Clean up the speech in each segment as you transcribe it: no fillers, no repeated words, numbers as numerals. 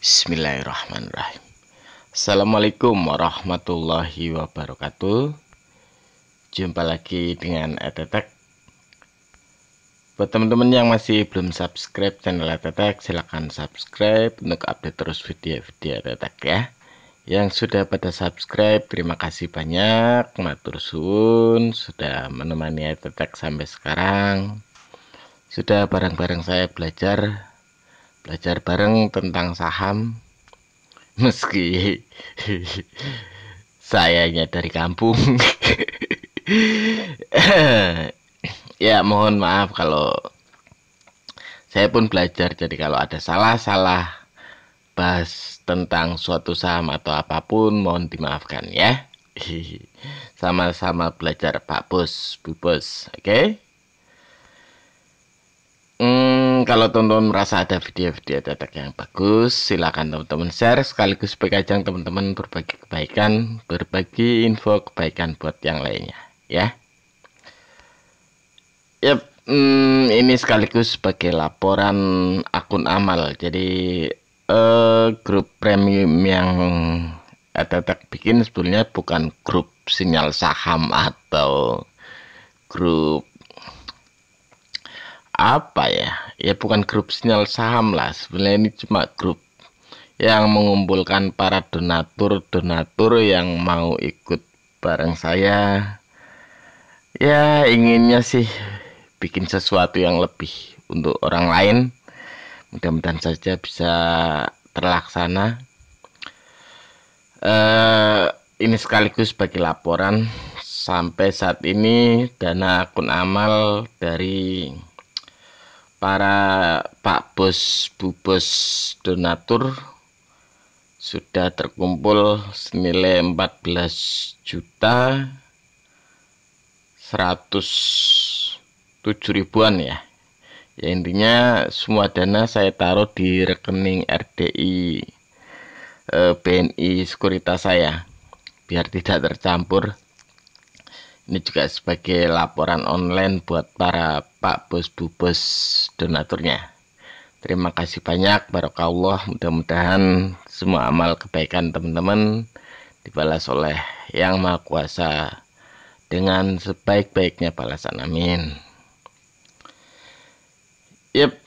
Bismillahirrahmanirrahim. Assalamualaikum warahmatullahi wabarakatuh. Jumpa lagi dengan Etetek. Buat teman-teman yang masih belum subscribe channel Etetek, silahkan subscribe untuk update terus video-video Etetek ya. Yang sudah pada subscribe, terima kasih banyak. Matur suwun sudah menemani Etetek sampai sekarang. Sudah bareng-bareng saya belajar bareng tentang saham, meski sayanya dari kampung. Ya mohon maaf kalau saya pun belajar, jadi kalau ada salah-salah bahas tentang suatu saham atau apapun mohon dimaafkan ya. Sama-sama belajar Pak Bos, Bu Bos, oke? Kalau teman-teman merasa ada video-video Etetek yang bagus, silakan teman-teman share sekaligus sebagai ajang teman-teman berbagi kebaikan, berbagi info kebaikan buat yang lainnya ya. Yap, ini sekaligus sebagai laporan akun amal. Jadi grup premium yang Etetek bikin sebetulnya bukan grup sinyal saham atau grup apa ya, bukan grup sinyal saham lah. Sebenarnya ini cuma grup yang mengumpulkan para donatur yang mau ikut bareng saya. Ya inginnya sih bikin sesuatu yang lebih untuk orang lain. Mudah-mudahan saja bisa terlaksana. Ini sekaligus bagi laporan. Sampai saat ini dana akun amal dari para Pak Bos, Bu Bos donatur sudah terkumpul senilai 14.107.000-an ya. Ya intinya semua dana saya taruh di rekening RDI BNI Sekuritas saya biar tidak tercampur. Ini juga sebagai laporan online buat para Pak Bos, Bu Bos donaturnya. Terima kasih banyak, barokallah. Mudah-mudahan semua amal kebaikan teman-teman dibalas oleh Yang Maha Kuasa dengan sebaik-baiknya balasan, amin. Yep,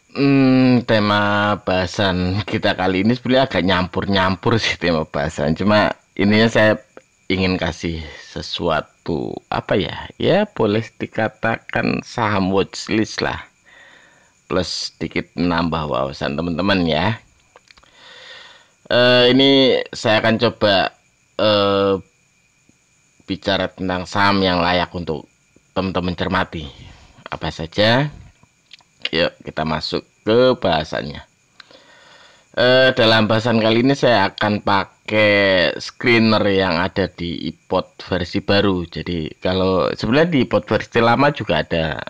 tema bahasan kita kali ini sebenarnya agak nyampur-nyampur sih tema bahasan. Cuma ininya saya ingin kasih sesuatu apa ya boleh dikatakan saham watchlist lah, plus sedikit menambah wawasan teman-teman ya. Ini saya akan coba bicara tentang saham yang layak untuk teman-teman cermati. Apa saja? Yuk kita masuk ke bahasannya. Dalam bahasan kali ini saya akan pakai screener yang ada di iPod versi baru. Jadi kalau sebenarnya di iPod versi lama juga ada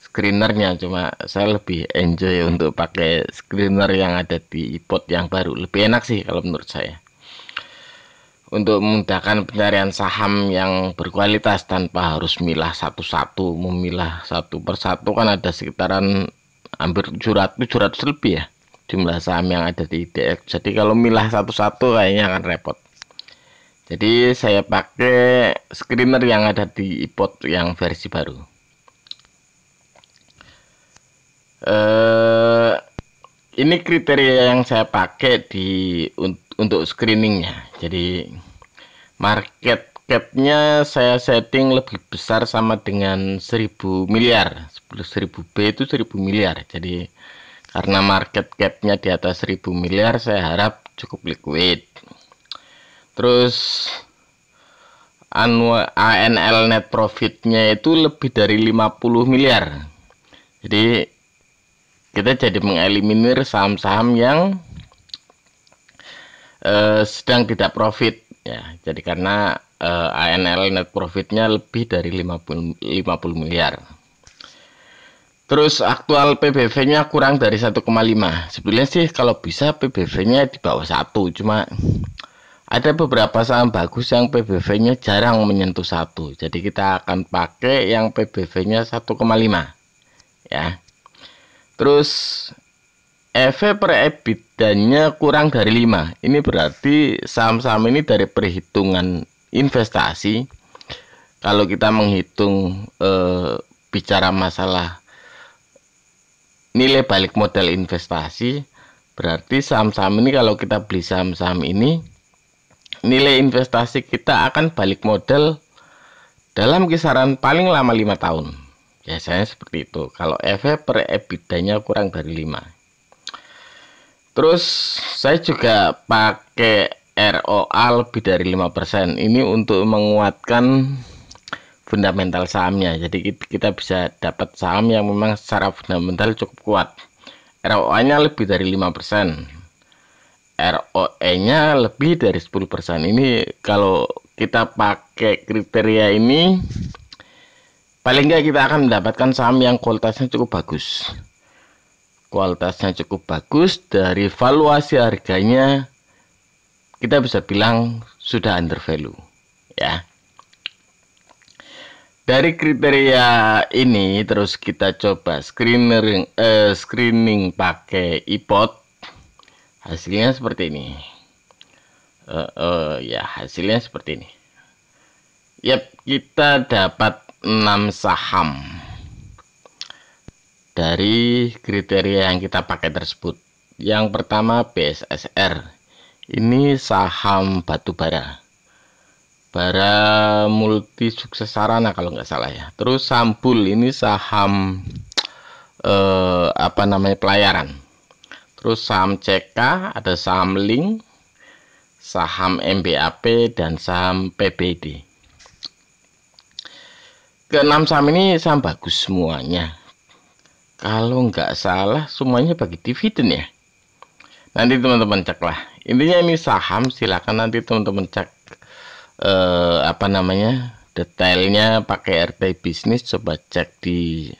screenernya, cuma saya lebih enjoy untuk pakai screener yang ada di iPod yang baru. Lebih enak sih kalau menurut saya, untuk memudahkan pencarian saham yang berkualitas tanpa harus milah satu-satu. Memilah satu persatu kan ada sekitaran hampir 700 lebih ya jumlah saham yang ada di IDX. Jadi kalau milah satu-satu kayaknya akan repot. Jadi saya pakai screener yang ada di iPod yang versi baru. Ini kriteria yang saya pakai untuk screeningnya. Jadi market capnya saya setting lebih besar sama dengan 1000 miliar. 1000 B itu 1000 miliar. Jadi karena market capnya di atas 1000 miliar, saya harap cukup liquid. Terus ANL net profitnya itu lebih dari 50 miliar. Jadi kita jadi mengeliminir saham-saham yang sedang tidak profit ya. Jadi karena ANL net profitnya lebih dari 50 miliar. Terus aktual PBV-nya kurang dari 1,5. Sebenarnya sih kalau bisa PBV-nya di bawah 1. Cuma ada beberapa saham bagus yang PBV-nya jarang menyentuh 1. Jadi kita akan pakai yang PBV-nya 1,5 ya. Terus EV per EBITDA-nya kurang dari 5. Ini berarti saham-saham ini dari perhitungan investasi. Kalau kita menghitung bicara masalah nilai balik modal investasi, berarti saham-saham ini kalau kita beli saham-saham ini, nilai investasi kita akan balik modal dalam kisaran paling lama 5 tahun. Biasanya seperti itu. Kalau EV per EBITDA-nya kurang dari 5. Terus saya juga pakai ROA lebih dari 5%. Ini untuk menguatkan fundamental sahamnya. Jadi kita bisa dapat saham yang memang secara fundamental cukup kuat. ROA-nya lebih dari 5%. ROE-nya lebih dari 10%. Ini kalau kita pakai kriteria ini, paling nggak kita akan mendapatkan saham yang kualitasnya cukup bagus. Kualitasnya cukup bagus, dari valuasi harganya kita bisa bilang sudah under value, ya. Dari kriteria ini terus kita coba screening pakai iPod. Hasilnya seperti ini. Ya, hasilnya seperti ini. Yap, kita dapat 6 saham dari kriteria yang kita pakai tersebut. Yang pertama BSSR. Ini saham batubara. Bara Multi Sukses Sarana kalau nggak salah ya. Terus Sambul, ini saham pelayaran. Terus saham CK, ada saham Link, saham MBAP, dan saham PBD. Keenam saham ini saham bagus semuanya. Kalau nggak salah semuanya bagi dividen ya. Nanti teman-teman cek lah. Intinya ini saham, silakan nanti teman-teman cek detailnya pakai RT Bisnis. Coba cek di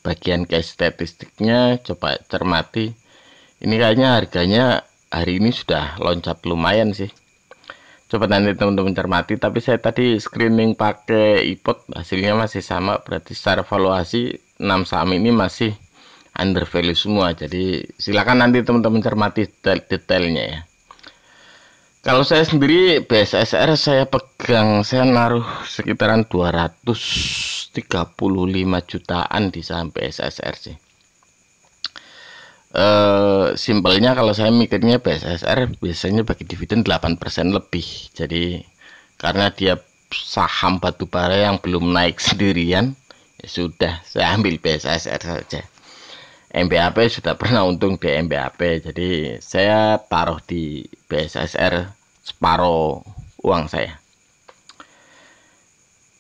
bagian case statistiknya, coba cermati. Ini kayaknya harganya hari ini sudah loncat lumayan sih. Coba nanti teman-teman cermati. Tapi saya tadi screening pakai iPod, hasilnya masih sama. Berarti secara valuasi 6 saham ini masih under value semua. Jadi silakan nanti teman-teman cermati detailnya ya. Kalau saya sendiri BSSR saya pegang, saya naruh sekitaran 235 jutaan di saham BSSR sih. Simpelnya kalau saya mikirnya BSSR biasanya bagi dividen 8% lebih. Jadi karena dia saham batubara yang belum naik sendirian, ya sudah saya ambil BSSR saja. MBAP sudah pernah untung di MBAP, jadi saya taruh di BSSR separuh uang saya.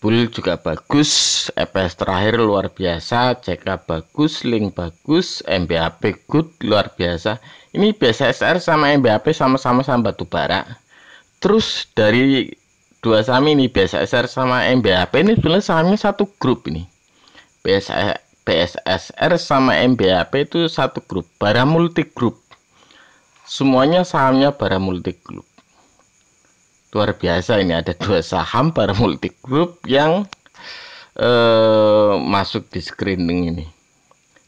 Bull juga bagus, EPS terakhir luar biasa, CK bagus, Link bagus, MBAP good, luar biasa. Ini BSSR sama MBAP sama-sama saham batubara. Terus dari dua saham ini, BSSR sama MBAP ini sebenarnya sahamnya satu grup ini. BSSR sama MBAP itu satu grup, Bara Multi Group. Semuanya sahamnya Bara Multi Group. Luar biasa, ini ada dua saham Bara Multi Group yang masuk di screening ini.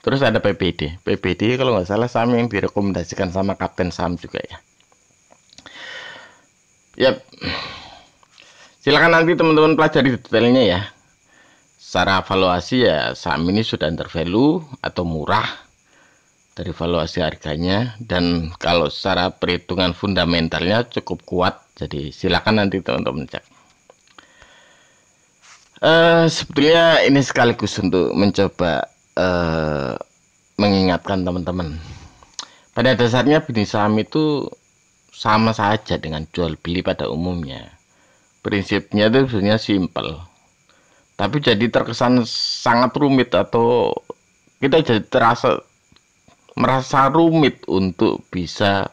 Terus ada PBD. PBD kalau nggak salah saham yang direkomendasikan sama Kapten Saham juga ya. Yap. Silakan nanti teman-teman pelajari detailnya ya. Secara valuasi ya saham ini sudah under value atau murah dari valuasi harganya, dan kalau secara perhitungan fundamentalnya cukup kuat. Jadi silakan nanti teman-teman cek. Sebetulnya ini sekaligus untuk mencoba mengingatkan teman-teman. Pada dasarnya bisnis saham itu sama saja dengan jual beli pada umumnya. Prinsipnya itu sebenarnya simpel. Tapi jadi terkesan sangat rumit, atau kita jadi merasa rumit untuk bisa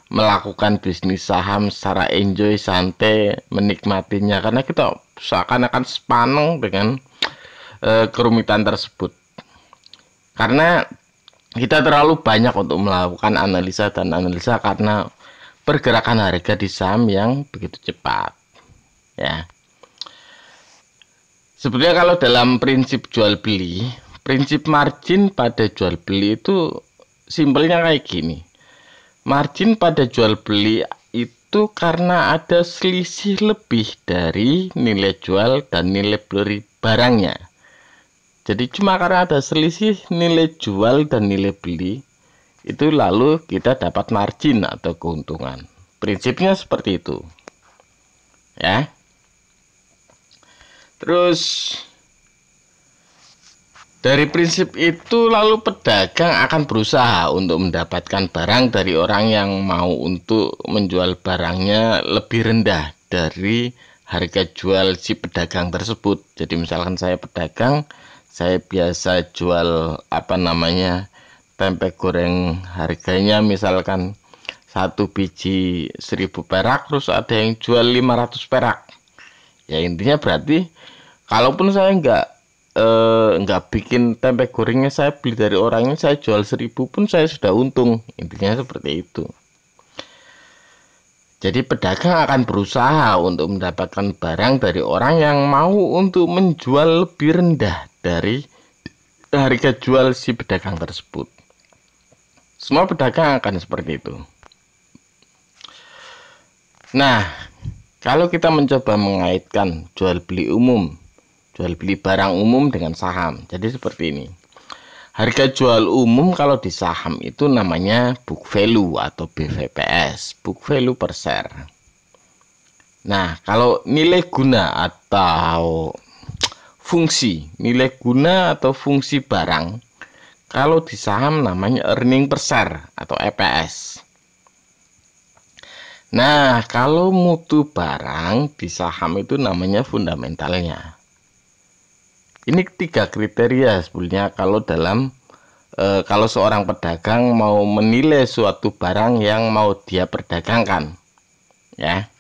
melakukan bisnis saham secara enjoy, santai, menikmatinya, karena kita seakan-akan sepaneng dengan kerumitan tersebut. Karena kita terlalu banyak untuk melakukan analisa dan analisa karena pergerakan harga di saham yang begitu cepat ya. Sebetulnya kalau dalam prinsip jual beli, prinsip margin pada jual beli itu simpelnya kayak gini. Margin pada jual beli itu karena ada selisih lebih dari nilai jual dan nilai beli barangnya. Jadi cuma karena ada selisih nilai jual dan nilai beli, itu lalu kita dapat margin atau keuntungan. Prinsipnya seperti itu. Ya. Terus dari prinsip itu lalu pedagang akan berusaha untuk mendapatkan barang dari orang yang mau untuk menjual barangnya lebih rendah dari harga jual si pedagang tersebut. Jadi misalkan saya pedagang, saya biasa jual tempe goreng, harganya misalkan satu biji 1000 perak, terus ada yang jual 500 perak. Ya intinya berarti kalaupun saya nggak bikin tempe gorengnya, saya beli dari orangnya, saya jual 1000 pun saya sudah untung. Intinya seperti itu. Jadi pedagang akan berusaha untuk mendapatkan barang dari orang yang mau untuk menjual lebih rendah dari harga jual si pedagang tersebut. Semua pedagang akan seperti itu. Nah, kalau kita mencoba mengaitkan jual beli barang umum dengan saham, jadi seperti ini. Harga jual umum kalau di saham itu namanya book value atau BVPS, book value per share. Nah, kalau nilai guna atau nilai guna atau fungsi barang, kalau di saham namanya earning per share atau EPS. Nah, kalau mutu barang di saham itu namanya fundamentalnya. Ini 3 kriteria sebenarnya kalau kalau seorang pedagang mau menilai suatu barang yang mau dia perdagangkan, ya.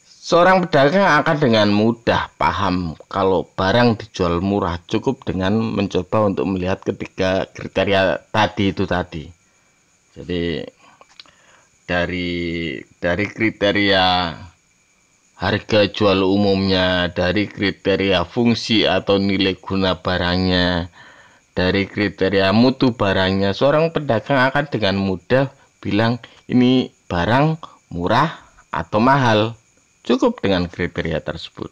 Seorang pedagang akan dengan mudah paham kalau barang dijual murah cukup dengan mencoba untuk melihat ketiga kriteria tadi. Jadi dari kriteria harga jual umumnya, dari kriteria fungsi atau nilai guna barangnya, dari kriteria mutu barangnya, seorang pedagang akan dengan mudah bilang ini barang murah atau mahal, cukup dengan kriteria tersebut.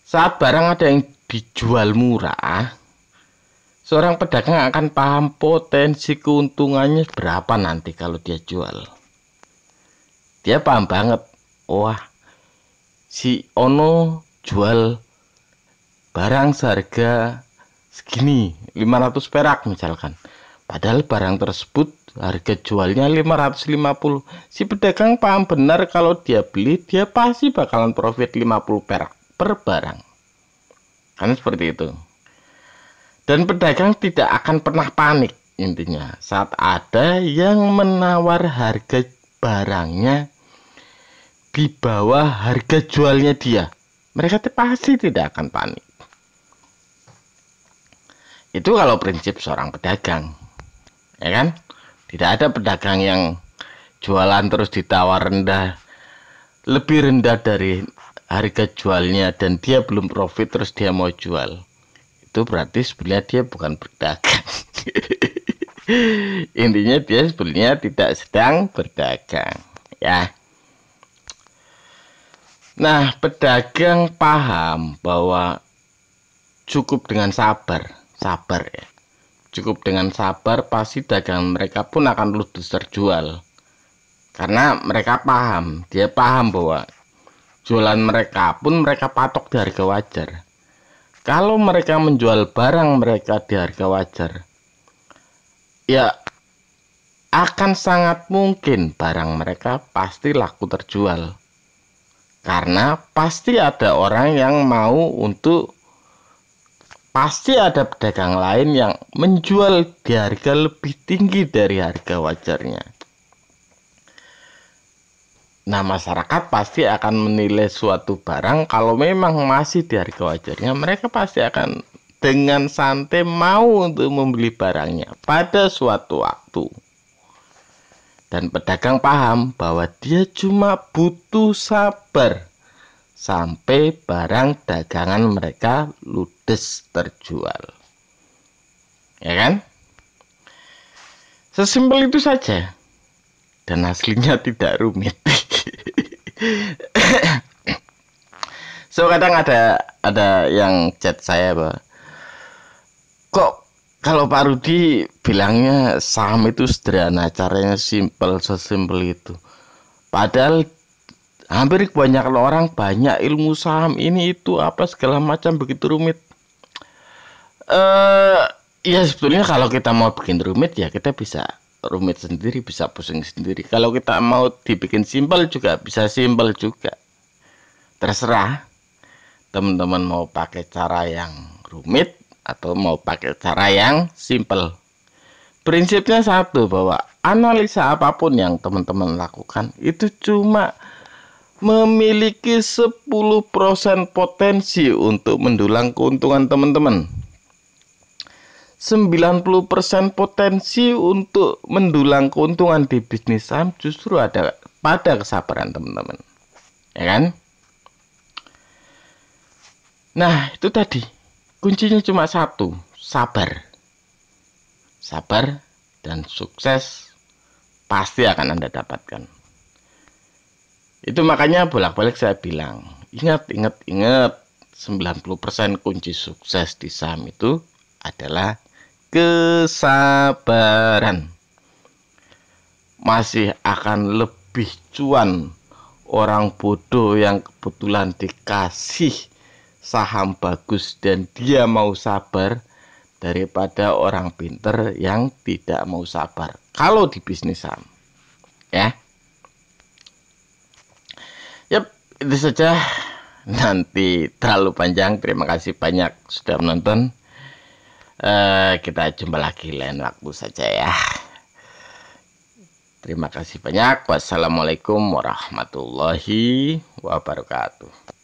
Saat barang ada yang dijual murah, seorang pedagang akan paham potensi keuntungannya berapa nanti kalau dia jual. Dia paham banget, wah si Ono jual barang seharga segini, 500 perak misalkan. Padahal barang tersebut harga jualnya 550. Si pedagang paham benar kalau dia beli, dia pasti bakalan profit 50 perak per barang. Kan seperti itu. Dan pedagang tidak akan pernah panik intinya saat ada yang menawar harga barangnya di bawah harga jualnya dia. Mereka pasti tidak akan panik. Itu kalau prinsip seorang pedagang, ya kan? Tidak ada pedagang yang jualan terus ditawar lebih rendah dari harga jualnya dan dia belum profit terus dia mau jual. Itu berarti sebenarnya dia bukan pedagang. Intinya dia sebenarnya tidak sedang berdagang, ya. Nah, pedagang paham bahwa cukup dengan sabar ya. Cukup dengan sabar pasti dagangan mereka pun akan ludes terjual. Karena mereka paham, dia paham bahwa jualan mereka pun mereka patok di harga wajar. Kalau mereka menjual barang mereka di harga wajar, ya akan sangat mungkin barang mereka pasti laku terjual. Karena pasti ada orang yang mau pasti ada pedagang lain yang menjual di harga lebih tinggi dari harga wajarnya. Nah, masyarakat pasti akan menilai suatu barang kalau memang masih di harga wajarnya, mereka pasti akan dengan santai mau untuk membeli barangnya pada suatu waktu. Dan pedagang paham bahwa dia cuma butuh sabar sampai barang dagangan mereka ludes terjual. ya kan? Sesimpel itu saja, dan aslinya tidak rumit. So kadang ada yang chat saya bahwa kok kalau Pak Rudi bilangnya saham itu sederhana, caranya simpel, sesimpel itu. Padahal hampir kebanyakan orang banyak ilmu saham ini itu apa segala macam begitu rumit. Ya sebetulnya kalau kita mau bikin rumit ya kita bisa rumit sendiri, bisa pusing sendiri. Kalau kita mau dibikin simpel juga bisa simpel juga. Terserah teman-teman mau pakai cara yang rumit atau mau pakai cara yang simpel. Prinsipnya satu, bahwa analisa apapun yang teman-teman lakukan itu cuma memiliki 10% potensi untuk mendulang keuntungan teman-teman. 90% potensi untuk mendulang keuntungan di bisnis saham justru ada pada kesabaran teman-teman. Ya kan? Nah, itu tadi. Kuncinya cuma satu, sabar. Sabar dan sukses pasti akan Anda dapatkan. Itu makanya bolak-balik saya bilang, ingat, 90% kunci sukses di saham itu adalah kesabaran. Masih akan lebih cuan orang bodoh yang kebetulan dikasih saham bagus dan dia mau sabar daripada orang pinter yang tidak mau sabar kalau di bisnis saham, ya. Yap, itu saja. Nanti terlalu panjang. Terima kasih banyak sudah menonton. Kita jumpa lagi lain waktu saja ya. Terima kasih banyak. Wassalamualaikum warahmatullahi wabarakatuh.